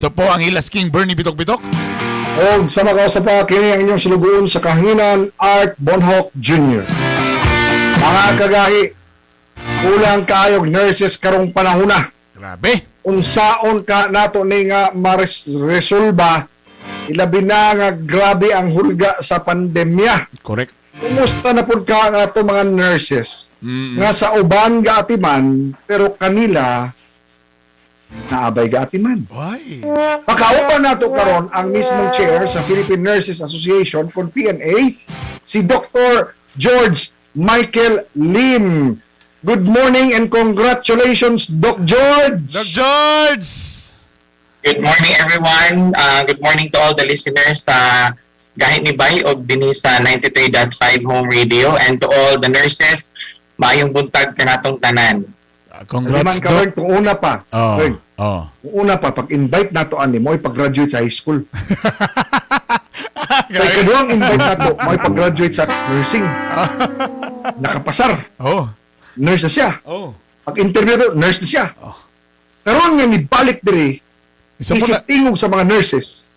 Ito po ang Ilas King Bernie Bitok-Bitok. O sa mga pa, kini ang inyong sinuguon sa kahanginan Art Bonhoc Jr. Mga kagahi, kulang kaayog nurses karong panahuna. Grabe. Unsaon ka nato ni nga resolba ilabi na nga grabe ang hulga sa pandemya. Correct. Kumusta na pud ka nga ato mga nurses nga sa uban ga atiman pero kanila naabay ga atiman. Why? Pakauban nato karon ang mismong chair sa Philippine Nurses Association kon PNA, si Dr. George Michael Lim. Good morning and congratulations, Doc George! Doc George! Good morning, everyone. Good morning to all the listeners sa Gahit ni Bay o din sa 93.5 Home Radio, and to all the nurses, maayong buntag kanatong tanan. Doc. Congrats, Doc. Kung una pa, Berg, kung una pa, pag-invite nato ani mo, pag-graduate sa high school. Kaya kaduang invite nato, mo pag-graduate sa nursing. Nakapasar. Oh. Nurse na siya. Oh. Pag-interview to, nurse na siya. Karon nga ni balik diri, Isa po na. isip tingog sa mga nurses.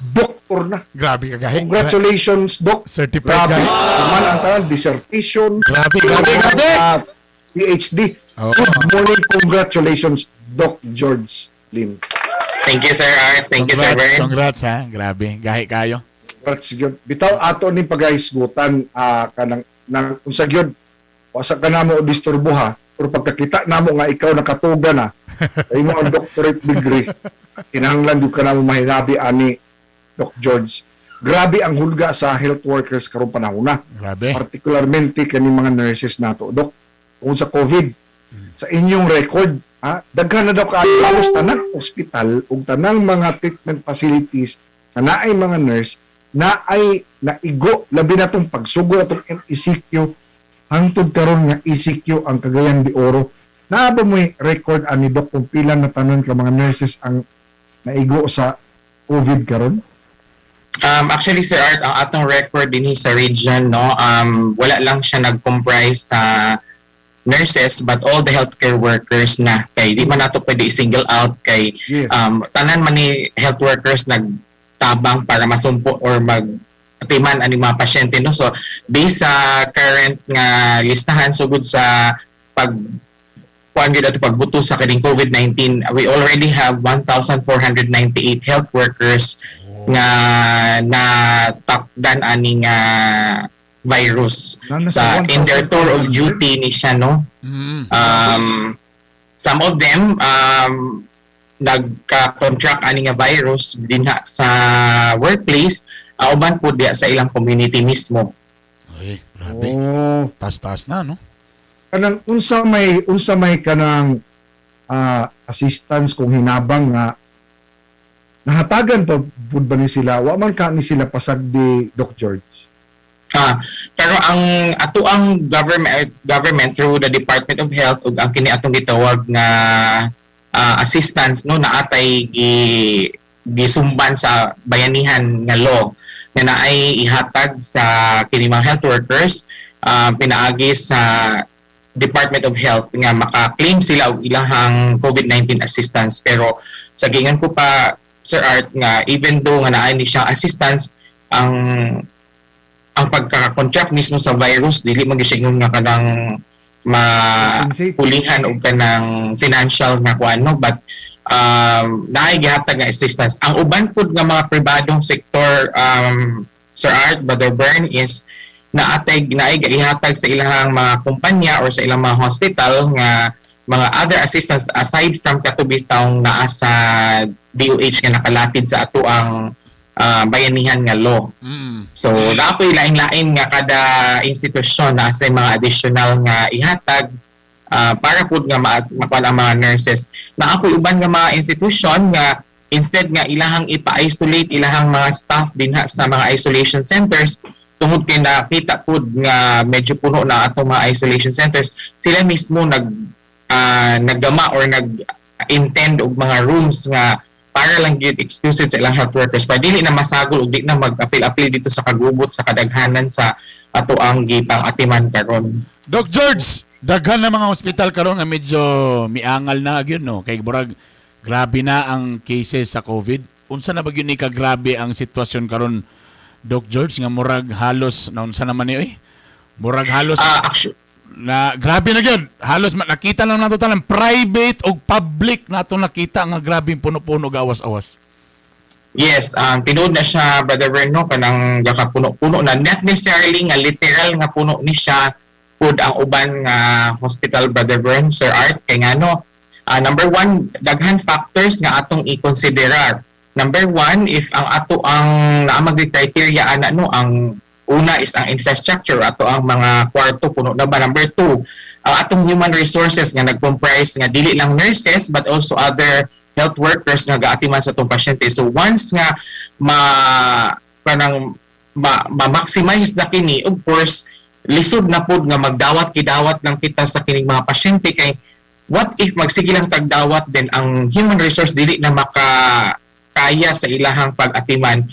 Doktor na. Grabe kagahi. Congratulations, Doc. Certified Grabe. guy. Naman ang tanan, dissertation. Grabe. PhD. Oh. Good morning, congratulations, Doc George Lim. Thank you, Sir Art. Thank you, Sir Bern. Congrats ha. Grabe. Gahi kayo. Congrats gyud. Bitaw ato ni pagahisgutan kanang nang unsa gyud wasa ka namo o disturbo ha. Pero pagkakita namo nga ikaw nakatuga na, ay mo ang doctorate degree. Kinahanglan gyud ka namo mahinabi ani Doc George. Grabe ang hulga sa health workers karong panahon na. Grabe. Particularmente kani mga nurses nato. Doc, kung sa COVID, sa inyong record, daghan na daw halos tanang ospital ug tanang mga treatment facilities na naay mga nurse na ay naigo labi na tong pagsugo atong ECQ hangtod karon nga ECQ ang Cagayan de Oro. Naa ba mo record ani Doc kung pila na tanon ka mga nurses ang naigo sa COVID karon? Actually, Sir Art, ang atong record din sa region, no, wala lang siya nag-comprise sa nurses but all the healthcare workers na. Kay di man nato pwede i-single out kay Yes. tanan man ni health workers nagtabang para masumpo or atiman ani mga pasyente, no. So based sa current nga listahan sugod sa kuan gyud ato pagbuto sa kining COVID-19, we already have 1,498 health workers nga takdan ani nga virus sa in their tour of duty ni siya, no. Some of them nagka-contract ani nga virus dinha sa workplace, uban po diya sa ilang community mismo. Ay, grabe. Oh, Taas-taas na, no? kanang unsa may kanang assistance kung hinabang nga nahatagan pa pud ba ni sila wa man ka ni sila pasag di Doc George. Pero ang ato ang government through the Department of Health ug ang kini atong gitawag nga assistance, no, na atay gisumban sa bayanihan nga law nga naay ihatag sa kini mga health workers, pinaagi sa Department of Health nga maka-claim sila og ilahang COVID-19 assistance. Pero sa gingan ko pa, Sir Art, nga even though nga naay ni siyang assistance, ang pagka-contract mismo sa virus dili man gyud nga kanang mapulihan og kanang financial nga kuano, but naay gihatag nga assistance. Ang uban pud nga mga pribadong sektor, Sir Art, Brother Bern, is naay gihatag sa ilang mga kumpanya or sa ilang mga hospital nga mga other assistance aside from katubitang naa sa DOH nga nakalatid sa ato ang bayanihan nga law. So napoy lain-lain nga kada institusyon na sa mga additional nga ihatag para pud nga makuha ang mga nurses. Naapoy uban nga mga institusyon nga instead nga ilahang ipa-isolate ilahang mga staff dinha sa mga isolation centers, tungod kay nakita pud nga medyo puno na atong mga isolation centers, sila mismo naggama or nag-intend og mga rooms nga para lang gyud exclusive sa ilang health workers para dili na masagol ug di na mag-apil-apil dito sa kagubot sa kadaghanan sa ato ang gipang atiman karon. Doc George, daghan na mga hospital karon nga medyo miangal na gyud, no? Kay burag grabe na ang cases sa COVID. Unsa na ba gyud ni kagrabe ang sitwasyon karon, Doc George, nga murag halos naunsa naman ni murag halos Actually, na grabe na gyud. Halos nakita lang nato tanan private o public nato nakita nga grabe puno-puno gawas-awas. yes, tinuod na siya, Brother Verno, kanang gakapuno-puno na. Not necessarily nga literal nga puno ni siya pud ang uban nga hospital, Brother Vern, Sir Art. Kay nga no, number one, daghan factors nga atong i-considerar. Number one, if ang ato ang naamag criteria ana no, ang una is ang infrastructure, ato ang mga kwarto puno na ba. Number two, ang atong human resources nga nag-comprise nga dili lang nurses but also other health workers nga gaatiman sa atong pasyente. So once nga ma-maximize na kini, of course, lisod na pod nga magdawat kidawat lang kita sa kining mga pasyente. Kay what if magsige lang tagdawat then ang human resource dili na makakaya sa ilahang pag-atiman,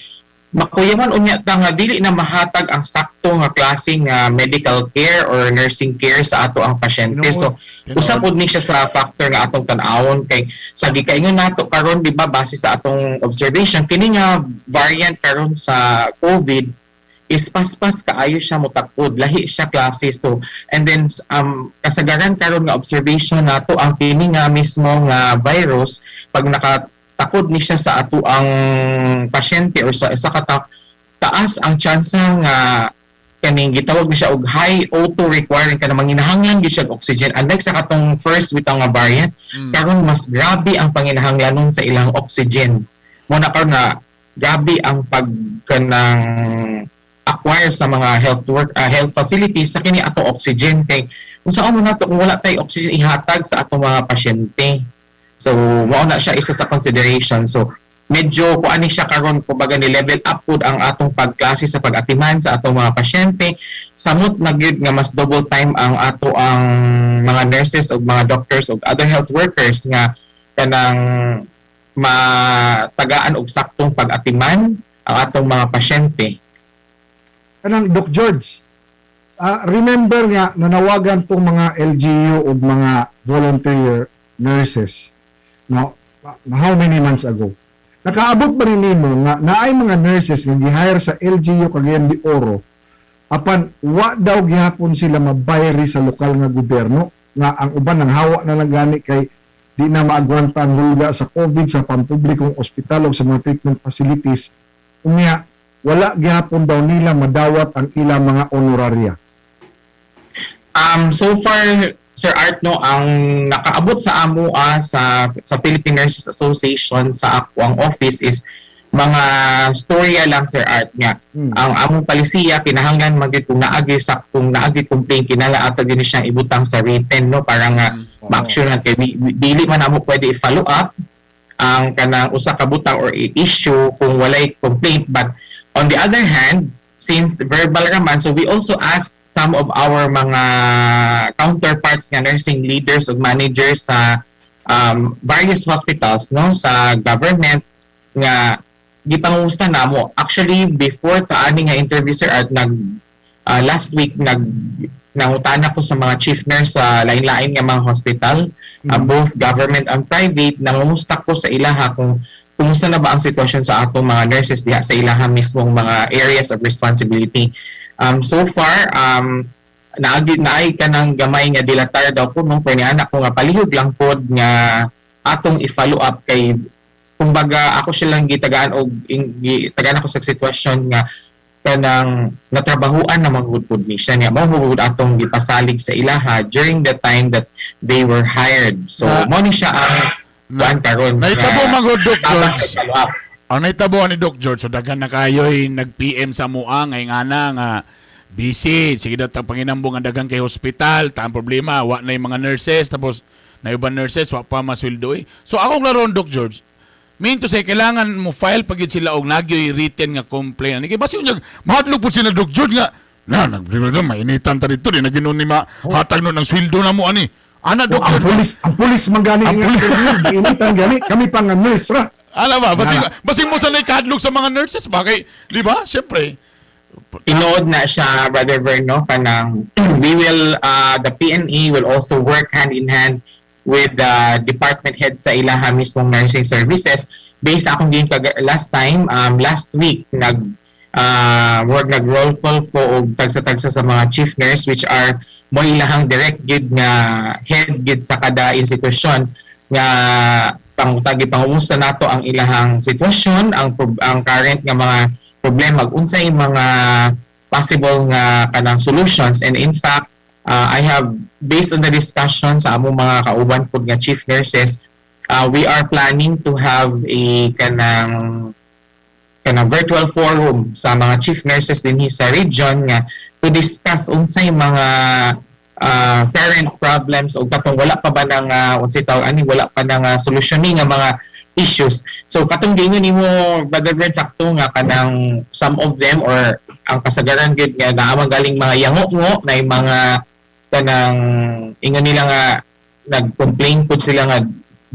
makuyaman unya ta nga dili na mahatag ang sakto nga klaseng medical care or nursing care sa ato ang pasyente. So usa pod ni siya sa factor nga atong tan-awon. Kay sa gikaingon nato karon, di ba, base sa atong observation, kini nga variant karon sa COVID is paspas kaayo siya motakod, lahi siya klase. So and then kasagaran karon nga observation nato, ang kini nga mismo nga virus pag nakatakod ni siya sa ato ang pasyente or sa taas ang tsansa nga kaning gitawag ni siya og high O2 requiring kana manginahanglan gyud siya og oxygen. Unlike sa katong first bitaw nga variant, karon mas grabe ang panginahanglanon sa ilang oxygen. Mo na karon na grabe ang pagkanang acquire sa mga health facilities sa kini ato oxygen. Kay kung saan mo nato kung wala tay oxygen ihatag sa ato mga pasyente. So mao na siya isa sa consideration. So medyo kuani siya karon kumbaga ni level up pud ang atong pagklase sa pag-atiman sa atong mga pasyente. Samot na gyud nga mas double time ang ato ang mga nurses o mga doctors o other health workers nga kanang matagaan og saktong pag-atiman ang atong mga pasyente. Kanang Doc George, remember nga nanawagan tong mga LGU o mga volunteer nurses, no, how many months ago? Nakaabot ba rin nimo nga naay mga nurses nga gi-hire sa LGU Cagayan de Oro apan wa daw gihapon sila mabayri sa lokal nga gobyerno, nga ang uban nang hawa na lang gani kay di na maagwanta ang hulga sa COVID sa pampublikong ospital o sa mga treatment facilities. Unya wala gihapon daw nila madawat ang ilang mga honoraria. So far, Sir Art, no, ang nakaabot sa amo sa Philippine Nurses Association sa ako ang office is mga storya lang, Sir Art, nga. Ang among palisiya kinahanglan magid kung naagi complaint kinala ato gini siyang ibutang sa written, no, para nga ma-actionan kay dili man amo pwede i-follow up ang kanang usa ka butang or issue kung walay complaint. But on the other hand, since verbal raman, so we also asked some of our mga counterparts nga nursing leaders o managers sa various hospitals, no, sa government nga gipangusta namo. Actually, before kaani nga interview, Sir Art, last week nangutana ko sa mga chief nurse sa lain-lain nga mga hospital, both government and private. Nangumusta ko sa ilaha kung kumusta na ba ang sitwasyon sa atong mga nurses diha sa ilaha mismong mga areas of responsibility. So far, naay ka ng gamay nga dilatar daw po nung anak ko nga palihog lang pod nga atong i-follow up kay kumbaga ako silang gitagaan o gitagaan ako sa sitwasyon nga kanang natrabahuan na manghudpod ni siya nga mahugud atong gipasalig sa ilaha during the time that they were hired. So mo ni siya ang karon. Naitabo man Doc George. Ang naitabo ni Doc George, so daghan na kayo'y nag-PM sa mua ngay nga na nga busy. Sige daw tang panginambong ang daghang kay hospital, ta ang problema wa na yung mga nurses, tapos na iba nurses wa pa masweldo eh. So akong laron, Doc George, mean to say kailangan mo file pagid sila og nagyoy written nga complaint. Ani kay basi unya mahadlok po sila, Doc George, nga nagbrilo mainitan ta dito di naginon ni hatag no ng sweldo na mo ani. Ana, Doc George, Ang pulis man gani nga initan gani kami pang nurse ra. Alam ba, basing mo sanay kahadlok sa mga nurses, bakit? Di ba? Siyempre. Inood na siya, Brother Verno, kanang we will, the PNE will also work hand in hand with the department head sa ilaha mismong nursing services. Based akong din last time, last week, nag-roll call po og tagsa-tagsa sa mga chief nurse which are mo ilahang direct gid nga head gid sa kada institusyon nga pangumusta nato ang ilahang sitwasyon, ang current nga mga problema, unsay mga possible nga kanang solutions. And in fact, I have, based on the discussion sa among mga kauban po nga chief nurses, we are planning to have a kanang virtual forum sa mga chief nurses din sa region nga to discuss unsay mga current problems o katong wala pa ba nang wala pa nang solusyoning nga mga issues. So katong dingon nimo Brother Brent, sakto nga kanang some of them or ang kasagaran gid nga naamang galing mga yango na yung mga kanang ingon nila nga nag-complain pud sila nga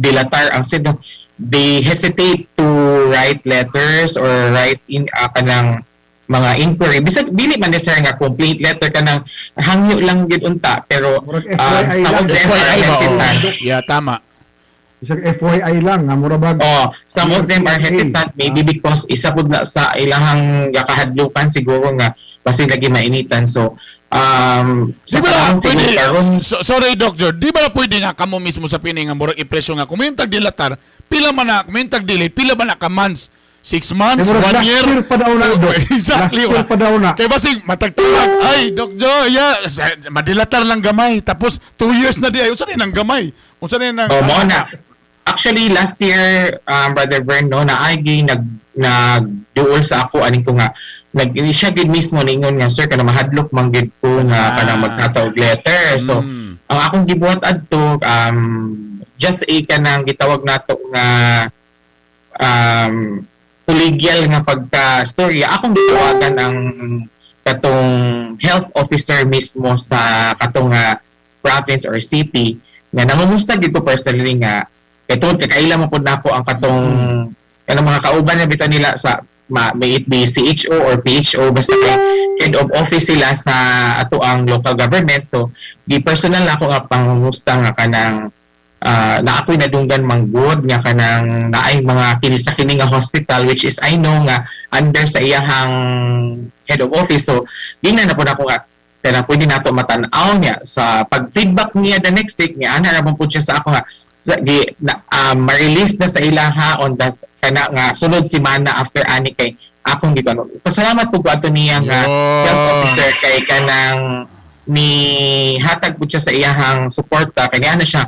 dilatar ang said they hesitate to write letters or write in kanang mga inquiry. Bisag dili man necessary nga complete letter kanang hangyo lang gid unta pero FYI some of lang. them are hesitant. Yeah, tama. Isang FYI lang, nga mura bag. Some of them are hesitant maybe because isa pud na sa ilahang gakahadlukan siguro nga kasi lagi mainitan. So Di ba na pwede, karon sorry Doctor, di ba na pwede nga kamo mismo sa pining nga murag ipresyo nga kumintag dilatar, pila man na kumintag dili, pila man na ka months? 6 months, 1 last year? year pa daw na, Doc. Exactly. Last year pa daw na. Kaya basig matagtawag, ay Doc Joe, madilatar lang gamay, tapos 2 years na di, ay unsa rin ang gamay? Unsa rin ang mo na. Actually, last year, Brother Vern, no, naagi nag-duol sa ako, aning ko nga, siya gid mismo ningon nga, sir, kana mahadlok man gid ko nga kanang magkataog letter. So, ang akong gibuhat adto, just a kanang gitawag nato nga collegial nga pagka-storya. Akong gitawagan ang katong health officer mismo sa katong province or city nga nangumusta gid ko personally nga ito kakaila mo pud nako ang katong kanang mga kauban na bitaw nila sa may it be CHO or PHO basta kay head of office sila sa ato ang local government. So di personal na ako nga pangumusta nga kanang na ako'y nadunggan manggod nga kanang naay mga kini sa kini nga hospital which is I know nga under sa iyahang head of office. So di na po ako nga kaya pwede nato matanaw niya sa pag-feedback niya the next week niya ana ra po siya sa ako nga ma-release na sa ilaha on the kana nga sunod semana after ani kay akong gito. Pasalamat po ko ato niya nga health officer kay kanang ni hatag po siya sa iyahang suporta kaya na siya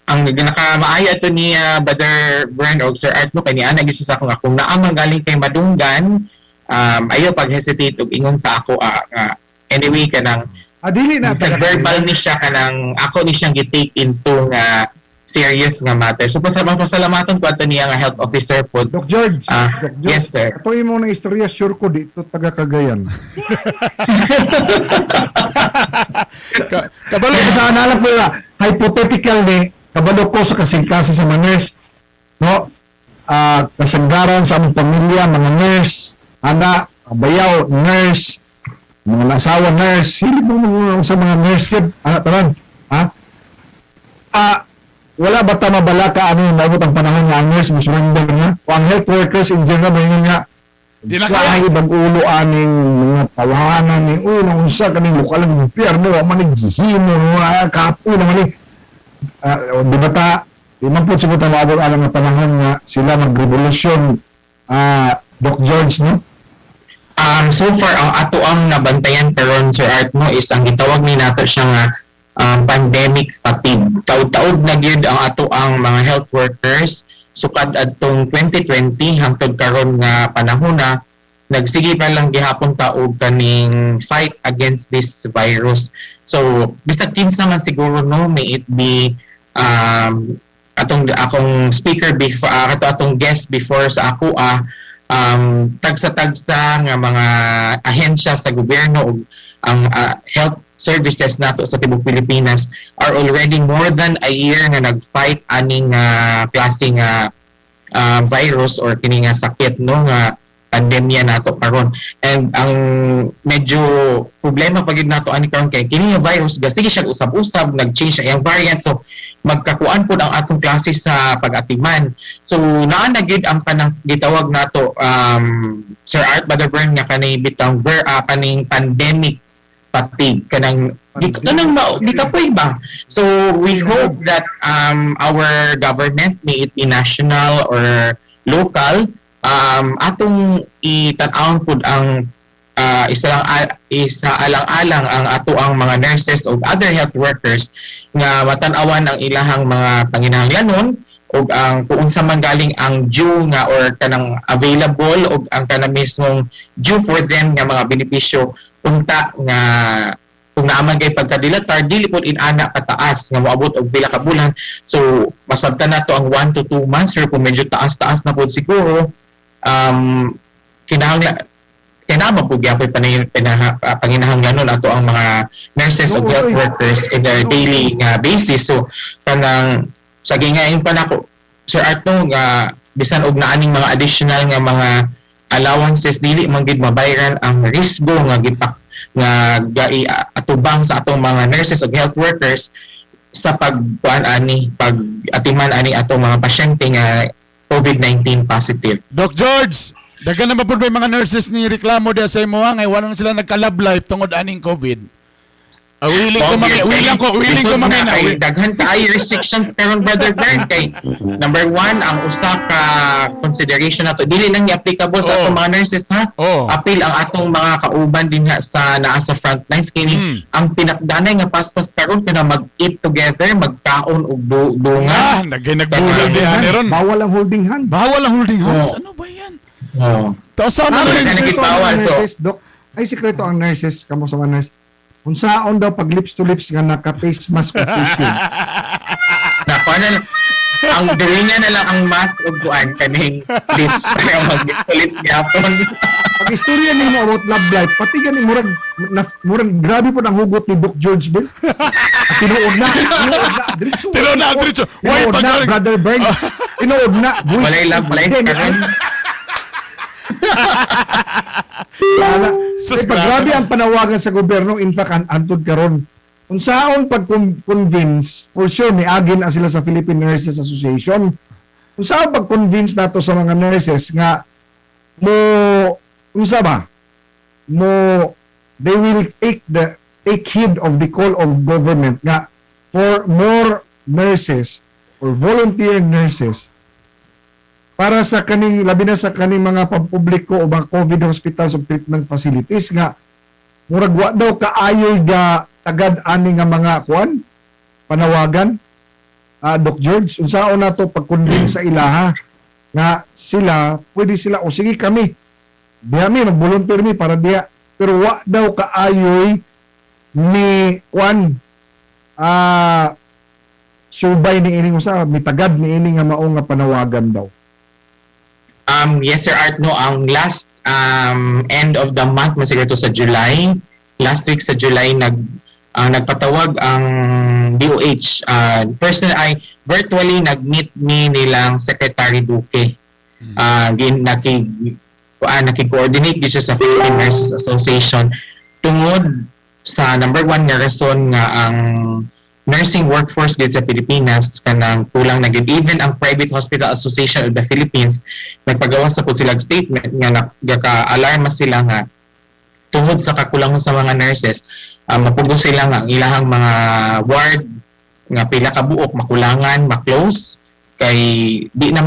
ang nakamaaya to ni Brother Vern og Sir Art mo kani ana gid sa ako nga kung naa man galing kay madunggan ayo pag-hesitate og ingon sa ako anyway kanang Dili na verbal ni siya kanang ako ni siyang gi-take into nga serious nga matter. So pasalamatan ko ato niya nga health officer po. Doc George. Doc George. Yes sir. Ito mo na istorya sure ko dito taga Cagayan. Kabalo ko sa analap ko hypothetical ni kabalo ko sa kasingkasa sa mga nurse. No? Kasanggaran sa among pamilya, mga nurse, anak, bayaw, nurse, mga asawa nurse, hindi mo sa mga nurse kid, tanan. Wala ba ta mabala ka ano yung maabot ang panahon nga ang nurse mo surrender nga? O ang health workers in general mo yun nga kahit ibang ulo aning mga tawanan ni uy nang unsa kaning lokal ng gobyerno wa man naghihimo kapo naman ni di ba ta di man po siguro maabot alam nga panahon nga sila magrevolusyon Doc George no? So far ang ato ang nabantayan karon Sir Art mo is ang gitawag ni nato siya nga pandemic fatigue. Taud-taud na gyud ang ato ang mga health workers sukad adtong 2020 hangtod karon nga panahon na nagsige pa lang gihapon ta og kaning fight against this virus. So bisag kinsa man siguro no may it be akong speaker before atong guest before sa ako tagsa-tagsa nga mga ahensya sa gobyerno ug ang health services nato sa tibuok Pilipinas are already more than a year nga nag-fight aning klase nga virus or kini nga sakit no nga pandemya nato karon. And ang medyo problema pag yun nato ani karon kay kini nga virus sige siya usab-usab, nag-change ang variant, so magkakuan pod ang atong klase sa pag-atiman. So naa na gid ang kanang gitawag nato Sir Art Badaburn nga kanay bitang kaning pandemic fatigue kanang di ka pwede ba? So we hope that our government, may it be national or local, atong itan-awon pod ang isa alang-alang ang ato ang mga nurses o other health workers nga matan-awan ang ilahang mga panginahanglanon o ang kung sa man galing ang due nga or kanang available o ang kanang mismong due for them nga mga benepisyo unta nga kung naaman kay pagkadilatar dili pod inana kataas nga moabot og pila ka bulan. So masabtan nato ang 1 to 2 months or kung medyo taas-taas na pod siguro kinahanglan po gyapon panginahanglanon ato ang mga nurses o health workers in their daily basis. So kanang sa gingayon pa nako Sir Arto nga bisan og naaning mga additional nga mga allowances dili man gid mabayaran ang risgo nga atubang sa atong mga nurses o health workers sa pag-atiman ani atong mga pasyente nga COVID-19 positive. Doc George, dagan na ba po may mga nurses ni reklamo diya sa imo ngay wala na sila nagka-love life tungod aning COVID? Willing ko mangina. Daghan kaayo restrictions karon Brother Bern kay number 1 ang usa ka consideration nato dili lang applicable sa atong mga nurses ha. Apil ang atong mga kauban din sa naa sa front lines kini ang pinakdanay nga paspas karon kana mag-eat together, magkaon og dunga. Nagbulag diha ni ron. Bawal ang holding hand. Ano ba yan? Tausa na Doc, ay sikreto ang nurses kamo sa mga nurse. Kung saan daw pag lips to lips nga naka-face mask o tissue. Ang gawin niya na lang ang mask o kuan kaning lips kaya mag-lips to lips gyapon. Pag istorya nimo about love life, pati gani murag grabe po ang hugot ni Doc George Bill. Tinuod na. Diretso. Why pag Brother Bern? Tinuod na. Walay love life karon. Grabe ang panawagan sa gobyerno, in fact antod karon kung saan pag-convince, for sure may agin na sila sa Philippine Nurses Association, kung saan pag-convince nato sa mga nurses nga they will take heed of the call of government nga for more nurses or volunteer nurses para sa kaning labi na sa kaning mga pampubliko o mga COVID hospitals o treatment facilities nga murag wa daw kaayoy ga tagad ani nga mga panawagan. Doc George, unsaon nato pag-convince sa ilaha nga pwede sila o sige kami diha mi mag-volunteer mi para diha, pero wa daw kaayoy ni subay ni ining usa mitagad ni ini nga mao nga panawagan daw. Yes Sir Art, no, ang last end of the month masiguro sa July, last week sa July nagpatawag ang DOH. Virtually nag-meet nilang Secretary Duque. Nakikoordinate din siya sa Philippine Nurses Association tungod sa number 1 nga rason nga ang nursing workforce dito sa Pilipinas kanang kulang na gid. Even ang Private Hospital Association of the Philippines nagpagawa sa pud silang statement nga nagka-alarma sila nga tungod sa kakulangan sa mga nurses, mapugos sila nga ang ilahang mga ward nga pila ka buok makulangan, ma-close kay di na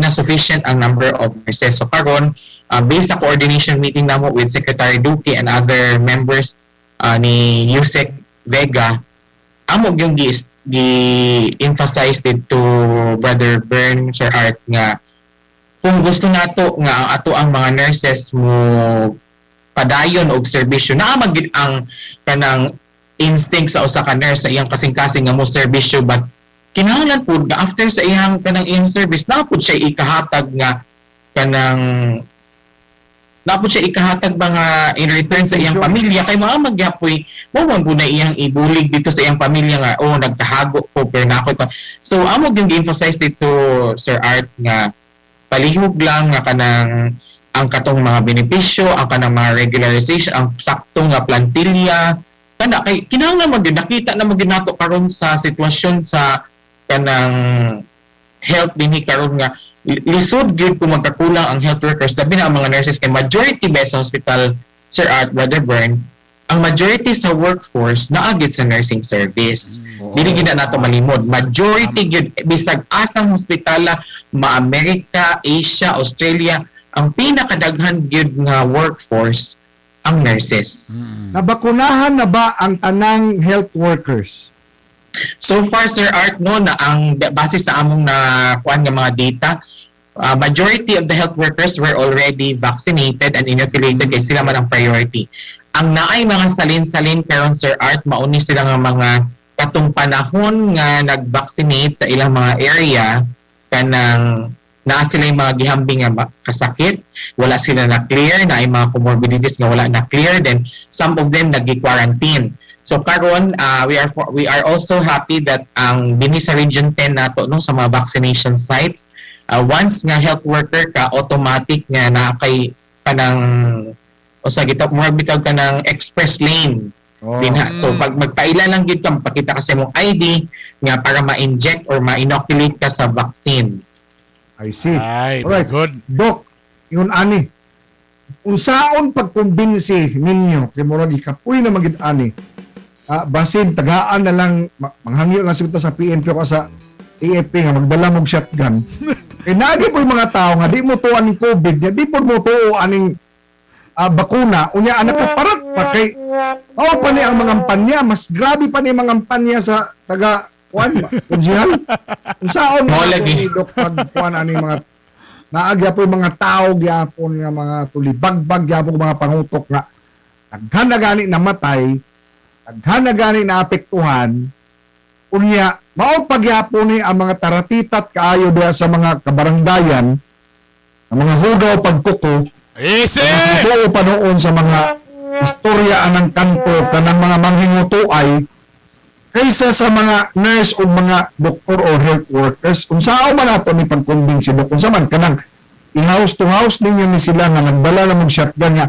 sufficient ang number of nurses. So karon based sa coordination meeting namo with Secretary Duque and other members ni Yusek Vega, amo yung gi-emphasize dito Brother Bern, Sir Art, nga kung gusto nato nga ang ato ang mga nurses mo padayon og serbisyo, naamagid ang kanang instinct sa usa ka nurse sa iyang kasing-kasing nga mo serbisyo, but kinahanglan pud nga after sa iyang service na pud siya ikahatag nga kanang dapat siya ikahatag mga in return sa iyang pamilya kay mga magyapoy mo man na iyang ibulig dito sa iyang pamilya nga nagtahago ko pero nako. So amo yung emphasize dito Sir Art nga palihog lang nga kanang ang katong mga benepisyo, ang kanang mga regularization, ang saktong nga plantilya, kana kay kinahanglan man gyud nakita na magyud nato karon sa sitwasyon sa kanang health dinhi karon nga lisod gyud kung magkakulang ang health workers labi na ang mga nurses kay majority ba sa hospital, Sir Art, Brother Bern, ang majority sa workforce naagid sa nursing service. Dili gid na nato malimod. Majority gyud bisag asang hospitala, ma-America, Asia, Australia, ang pinakadaghan gyud nga workforce ang nurses. Nabakunahan na ba ang tanang health workers? So far, Sir Art, no, na ang base sa among na kuan nga mga data, majority of the health workers were already vaccinated and inoculated kay sila man ang priority. Ang naay mga salin-salin karon, Sir Art, mauni sila nga mga katong panahon nga nag-vaccinate sa ilang mga area kanang naa sila yung mga gihambing nga kasakit, wala sila na clear, na yung mga comorbidities nga wala na clear, then some of them nag-quarantine. So karon we are also happy that ang dinhi sa Region 10 nato no sa mga vaccination sites, once nga health worker ka, automatic nga na kay kanang o sa gitap mo bitag kanang express lane. Dinha. So pag magpaila lang gid ka, pakita kasi mong ID nga para ma-inject or ma-inoculate ka sa vaccine. I see. Ay, Alright. good. Dok, yun ani. Unsaon pagkumbinsi ninyo kay murag ikapoy na magid ani. Basin tagaan na lang manghangyo na siguro sa PNP ko sa AFP nga magdala mong shotgun. Kay nagi po yung mga tao nga di mo tuan ng COVID, nga di po mo tuo aning bakuna, unya anak ka parat pa kay pa ni ang mga kampanya, mas grabe pa ni mga kampanya sa taga kuan kunsihan. Unsaon Mo mga lagi. dok pagkuan ani mga naagya po yung mga tao gyapon nga mga tulibagbag gyapon mga pangutok nga daghan na gani namatay, daghan na gani naapektuhan, unya mao pagyapon ni ang mga taratitat kaayo diha sa mga kabaranggayan, ang mga hugaw pagkuko, Easy! mas ito pa noon sa mga istorya anang kanto kanang mga manghingutoay kaysa sa mga nurse o mga doktor o health workers. Unsao man ato ni pagkumbinsi dok, unsa man kanang i-house to house ninyo ni sila nga nagdala na mong shotgun nga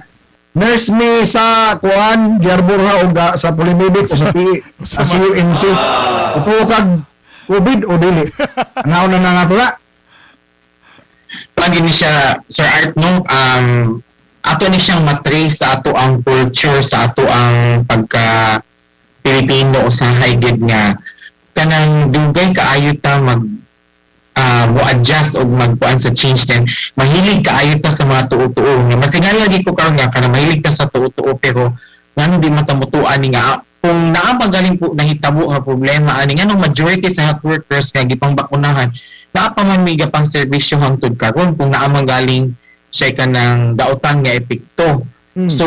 nurse mi sa kuan Jarburha o sa Polimedic o sa sa UNC upo kag COVID o dili anaw na nga pala. Lagi ni siya, Sir Art, no, ato ni siyang matrace sa ato ang culture, sa ato ang pagka Pilipino o sa high-gid nga kanang dugay kaayo ta mag mo-adjust o magpuan sa change din. Mahilig kaayo ta sa mga tuo-tuo. Nga matingal lagi ko karon nga kanang mahilig ta sa tuo-tuo pero ngano di matamutuan ni nga kung naa magaling po nahitabo nga problema ani nga majority sa health workers nga gipang bakunahan naa pa man miga pang serbisyo hangtod karon kung naa magaling siya kanang daotan nga epekto. So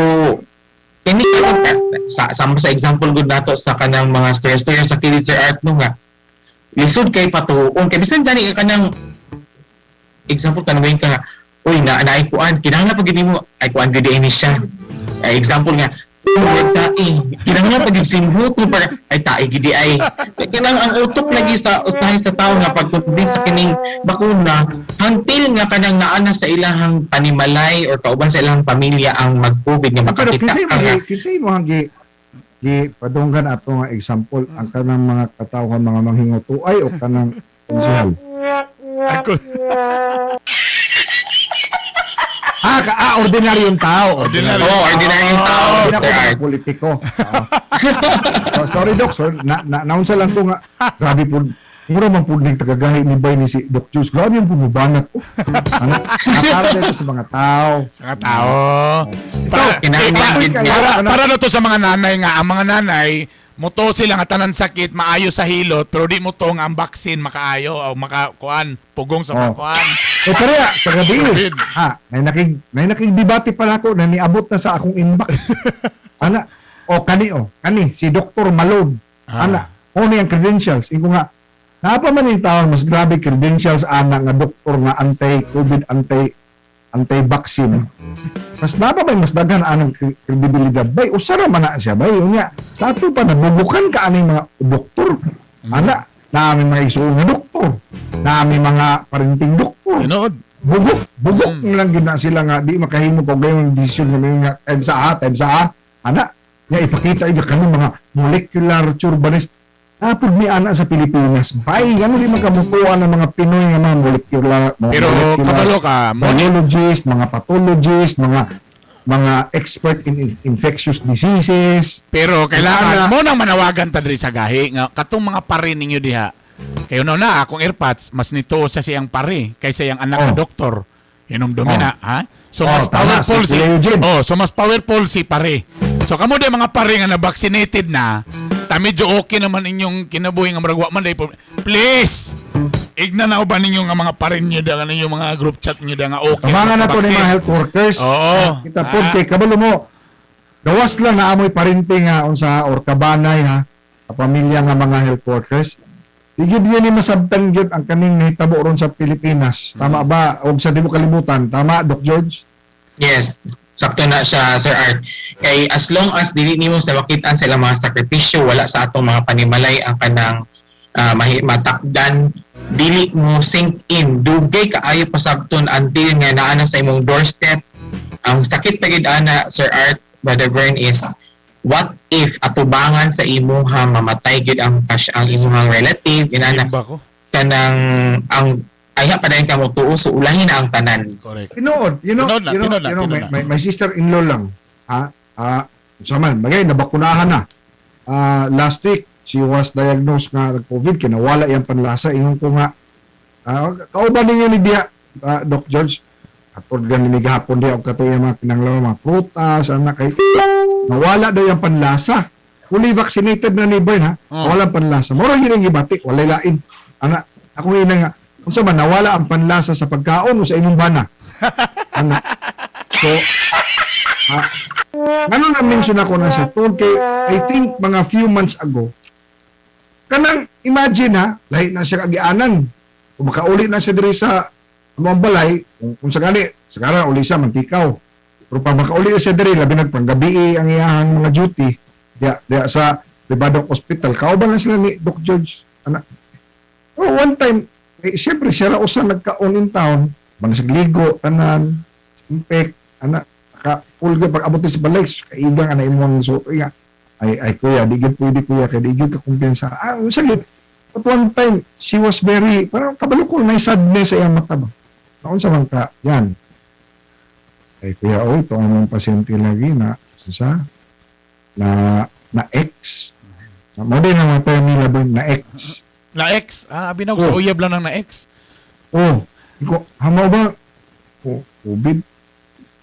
kini sa example good nato sa kanang mga story sa kilid Sir Art no nga lisod kay patuon kay bisan gani ka kanang example kanang ka uy naay kuan kinahanglan pag mo ay kuan gid ini siya example nga kinahanglan pag simhuto para ay tae gid ay kanang ang utok lagi sa usahay sa tao nga pagkundi sa kining bakuna until nga kanang naana sa ilahang panimalay or kauban sa ilahang pamilya ang mag-COVID nga Pero makakita ka nga. kisay mo hanggi di padunggan ato nga example ang kanang mga katawhan mga manghingutuay o kanang konsehal. Ako, Ordinaryong tao. Ordinary. Oo, ordinaryong tao, Hindi Sir ako mga Art. politiko. Sorry, Doc. Sir. Naunsa lang ko nga. Grabe po. Mura man po nang tagagahi ni Bay ni si Doc Juice. Grabe yung bumabanat po. Nakara dito sa mga tao. sa mga tao. Kinahanglan gid nga. Para na to sa mga nanay nga, ang mga nanay, muto sila nga tanan sakit, maayo sa hilot, pero di mo to nga ang vaccine makaayo o makakuan, pugong sa Oh. kuan. Pero ya, kagabi. COVID. May nakigdebate pala ako na niabot na sa akong inbox. Ana, kani, si Dr. Malone. Ana, ni ang credentials. Iko nga, napa man yung tao, mas grabe credentials ana nga doktor nga anti-COVID, anti-vaccine. Mas napa ba mas daghan anang kredibilidad? Bay, usara man na siya. Bay, yun nga, sa ato pa, nabubukan ka aning mga doktor. Ana, namin mga isuong nga doktor. Namin mga parenting doktor. Tinood. bugok lang gina sila nga di makahimo ko gayong desisyon nga time sa ana nga ipakita iga kami mga molecular turbanist apod mi ana sa Pilipinas bay ano di makamutuan ng mga Pinoy nga mga molecular Pero kabalo ka, biologists, mga pathologists, mga expert in infectious diseases. pero kailangan mo nang manawagan ta diri sa gahi nga katong mga pare ninyo diha. Kayo na akong airpods mas nito sa siyang pare kaysa yang anak na doktor. Hinumdumi na, ha? So mas tama, powerful si Kuya Eugene. so mas powerful si pare. So kamo di mga pare nga na vaccinated na, ta medyo okay naman inyong kinabuhi nga murag wa man day please. Igna na ba ninyo nga mga pare niyo da ninyo mga group chat niyo da nga okay. Tamangan na to ni vaccine. mga health workers. Oo. Kita po, kay kabalo mo, gawas lang na amoy parinti nga unsa or kabanay ha, sa pamilya nga mga health workers. Igid yan ni masabtan gyud ang kaning nahitabo ron sa Pilipinas. Tama ba? Og sa di mo kalimutan. Tama, Doc George? Yes, sakto na siya, Sir Art. Kay as long as dili nimo sa makitaan sila mga sakripisyo, wala sa atong mga panimalay ang kanang matakdan, dili mo sink in. Dugay kaayo pasabton until nga naana sa imong doorstep. Ang sakit pa gid ana, Sir Art, Brother Bern, is what if atubangan sa imuha mamatay gid ang imuhang relative inana Simba ko. kanang ang ayha pa dahil kamo tuo so ulahin na ang tanan. Correct. Tinood, Tinood na. my sister-in-law lang. Saman, bagay, nabakunahan na. Last week, she was diagnosed nga COVID, kinawala yung panlasa. Iyon ko nga, kauban ninyo ni Dia, Doc George, atod gan ni gahapon diya, o katuya mga pinanglaw, mga prutas, anak, kay nawala daw yung panlasa. Fully vaccinated na ni Bern, ha? Wala panlasa. Moro hiling ibati, walay lain. Anak, ako nga nga, kung sa man, nawala ang panlasa sa pagkaon o sa imong bana. Anak. So, ano na mention ako na sa tun kay I think mga few months ago kanang imagine ha lahi na siya kagianan kung makauli na siya diri sa among balay kung sakali sakara uli siya mantikaw pero pag makauli na siya diri labi nagpanggabi ang iyang mga duty diya sa pribadong hospital kauban na sila ni Doc George anak one time siyempre siya ra usa nagkaon in town managligo tanan impect anak full ga pag abot sa balay kaigang ana imong suot nga ay kuya di gid pwede kuya kay di gid ka kumpiyansa saglit at one time she was very parang kabalukol may sadness sa iyang mata ba naon sa man ka yan ay kuya ito ang pasyente lagi na sa na X mo din ang term nila ba na X Na X. Binaw sa uyab lang ng na X. ko hamaw ba COVID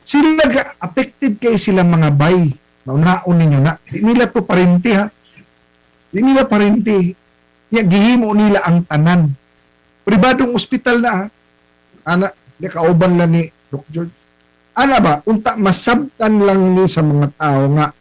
sila affected kay sila mga bay. Naunaon ninyo na. Di nila to parente ha. Di nila parente. Gihimo nila ang tanan. Pribadong ospital na ha. Ana, di kauban lang ni Doc George. Ana ba, unta masabtan lang ni sa mga tao nga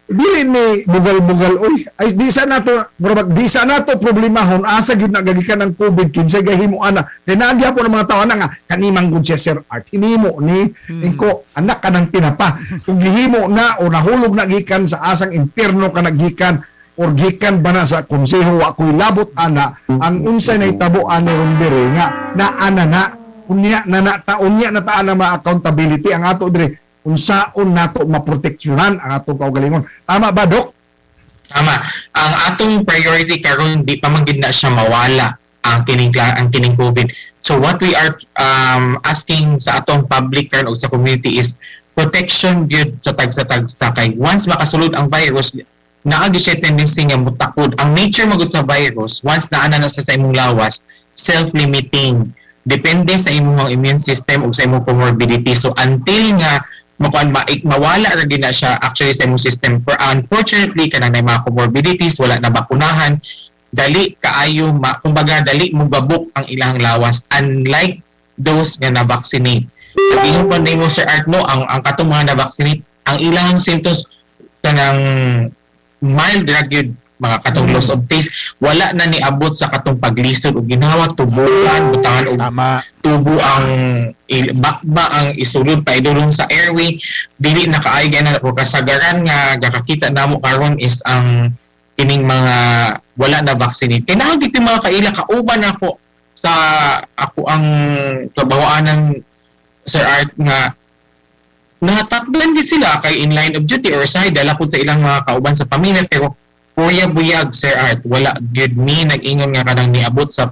dili ni bugal-bugal oy ay di sa nato problemahon asa gyud nagagikan ng COVID kinsay gahimo ana kay naagya po ng mga tao nga kanimang gud siya Sir Art hinimo ni ko anak ka ng tinapa kung gihimo na o nahulog na gikan sa asang impierno ka nagikan or gikan ba na sa konseho wa ko'y labot ana ang unsay nahitabo ani ron diri nga naana na unya na taan na ma-accountability ang ato diri unsaon nato maproteksyonan ang atong kaugalingon. Tama ba, Dok? Tama. Ang atong priority karon di pa man gid na siya mawala ang kining COVID. So what we are asking sa atong public karon o sa community is protection gyud sa tagsa kay once makasulod ang virus naagi siya tendency nga mutakod. Ang nature magud sa virus once naana na sa imong lawas self-limiting. Depende sa imong immune system o sa imong comorbidity. So until nga mawala ra din na siya actually sa imong system. For unfortunately kanang may mga comorbidities wala na bakunahan dali kaayo kumbaga dali mo gabok ang ilang lawas unlike those nga na-vaccinate. Sabihin pa nimo Sir Art no ang katong mga na-vaccinate ang ilang symptoms kanang mild ra gyud mga katong loss of taste wala na niabot sa katong paglisod o ginawa tubuan butangan og tubo ang bakba ang isulod pa idulong sa airway dili na kaay na o kasagaran nga gakakita namo karon is ang kining mga wala na vaccine kay naagit yung mga kaila kauban ako sa ako ang trabahoan ng Sir Art nga natakdan gid sila kay in line of duty or side dala pud sa ilang mga kauban sa pamilya, pero kuya buyag Sir Art wala gid mi nag-ingon nga kanang niabot sa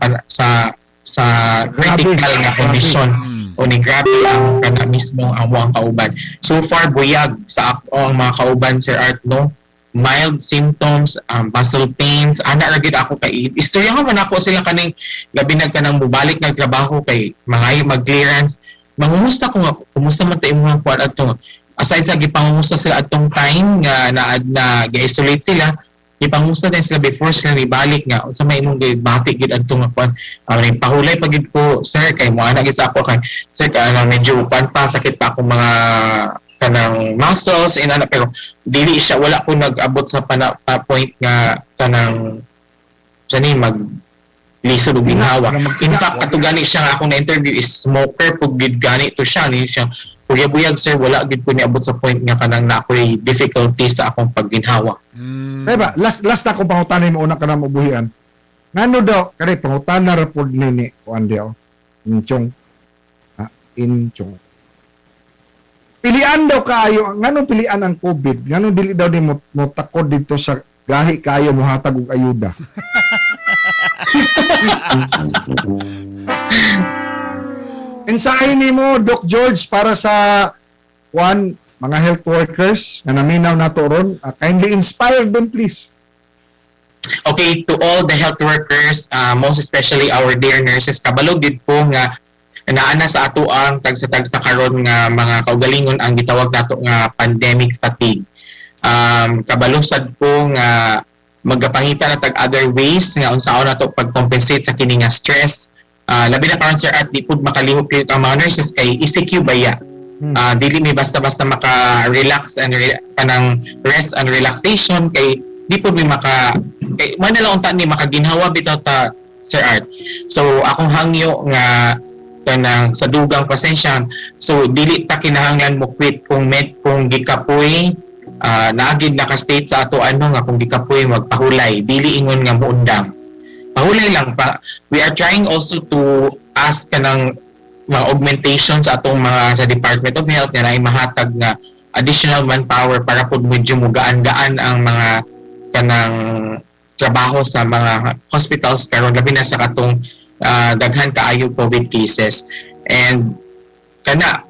critical nga condition o ni grabe ang kana mismo ang mga kauban. So far buyag sa ako ang mga kauban Sir Art, no, mild symptoms, muscle pains, ana ra gid ako kay istorya man ako sila kaning labi nagkanang mubalik nagtrabaho kay mga mag-clearance. Mangumusta ko nga, kumusta man tayo mga kuwan atong aside sa gipangumusta sila atong time nga na ga-isolate sila, gipangumusta din sila before sila ibalik nga unsa may imong gibati gid atong kuwan. Pahulay pa gid ko sir kay mo ana gid sa ako kay sir medyo kuwan pa sakit pa akong mga kanang muscles inana, pero dili siya wala ko nag-abot sa point nga kanang sani mag lisod og ginhawa. In fact, ato gani siya nga akong na-interview is smoker pug gid gani to siya ni siya. Buyag sir, wala gid ko niabot sa point nga kanang na ako'y difficulty sa akong pagginhawa. Diba, last na akong pangutanin mo una ka na mabuhian. Ngano daw, kani pangutana ra pod nini kuan daw. Inchong. Inchong. Pilian daw kaayo, ngano pilian ang COVID? Ngano dili daw ni mo takod dito sa gahi kayo mo hatag og ayuda? Mensahe nimo Doc George para sa mga health workers nga naminaw nato ron, kindly inspire them please. Okay, to all the health workers, most especially our dear nurses, kabalo gid ko nga naana sa ato ang tagsa karon nga mga kaugalingon ang gitawag nato nga pandemic fatigue. Kabalo sad ko nga magapangita na tag other ways nga unsaon nato pag-compensate sa kini nga stress. Labi na karon Sir Art, di pud makalihok ang mga nurses kay ECQ baya. Dili mi basta-basta maka-relax and kanang rest and relaxation kay di pud mi kay man lang unta ni makaginhawa bitaw ta Sir Art. So akong hangyo nga kanang sa dugang pasensya, so dili ta kinahanglan mo quit kung gikapoy naagid naka-state sa ato nga kung gikapoy magpahulay, dili ingon nga muundang. Pahulay lang pa. We are trying also to ask kanang mga augmentation sa atong mga sa Department of Health nga naay mahatag nga additional manpower para pud medyo mugaan-gaan ang mga kanang trabaho sa mga hospitals karon labi na sa katong daghan kaayo COVID cases. And kana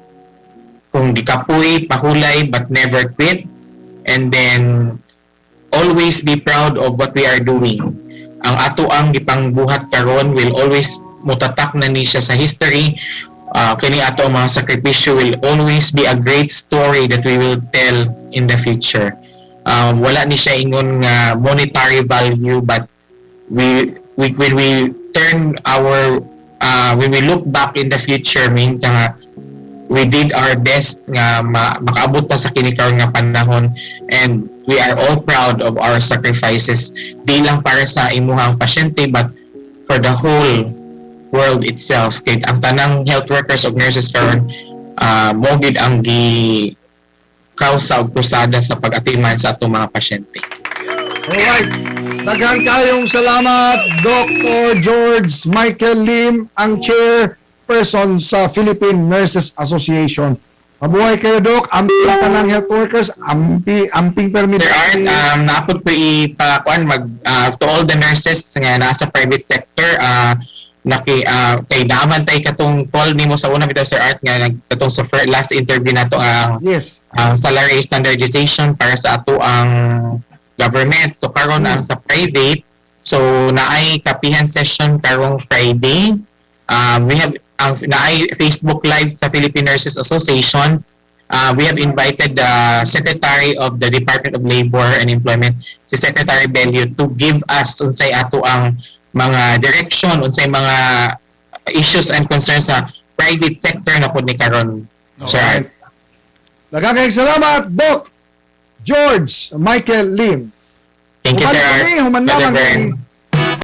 kung gikapoy pahulay but never quit, and then always be proud of what we are doing. Ang ato ang gipangbuhat karon will always mutatak na ni siya sa history. Kini ato ang mga sakripisyo will always be a great story that we will tell in the future. Wala ni siya ingon nga monetary value, but when we turn our when we look back in the future, mean nga we did our best nga makaabot ta sa kini karon nga panahon, and we are all proud of our sacrifices, di lang para sa imuhang pasyente but for the whole world itself. Kay ang tanang health workers ug nurses karon mo gid ang kausa og krusada sa pag-atiman sa atong mga pasyente. Alright. Daghan kayong salamat Dr. George Michael Lim, ang chairperson sa Philippine Nurses Association. Mabuhay kayo, Doc. Amping tanang health workers, amping permit. Sir Art, naapod ko ipakuan to all the nurses nga nasa private sector, kay naamantay katong call nimo sa una bitaw Sir Art nga katong sa last interview nato ang yes, salary standardization para sa ato ang government. So karon ang sa private, so naay kapihan session karong Friday. We have naay Facebook Live sa Philippine Nurses Association. We have invited the Secretary of the Department of Labor and Employment, si Secretary Belio, to give us unsay ato ang mga direction, unsay mga issues and concerns sa private sector na pud ni karon. Sir. Daghang salamat, Doc George Michael Lim. Thank you, Sir Art. Human naman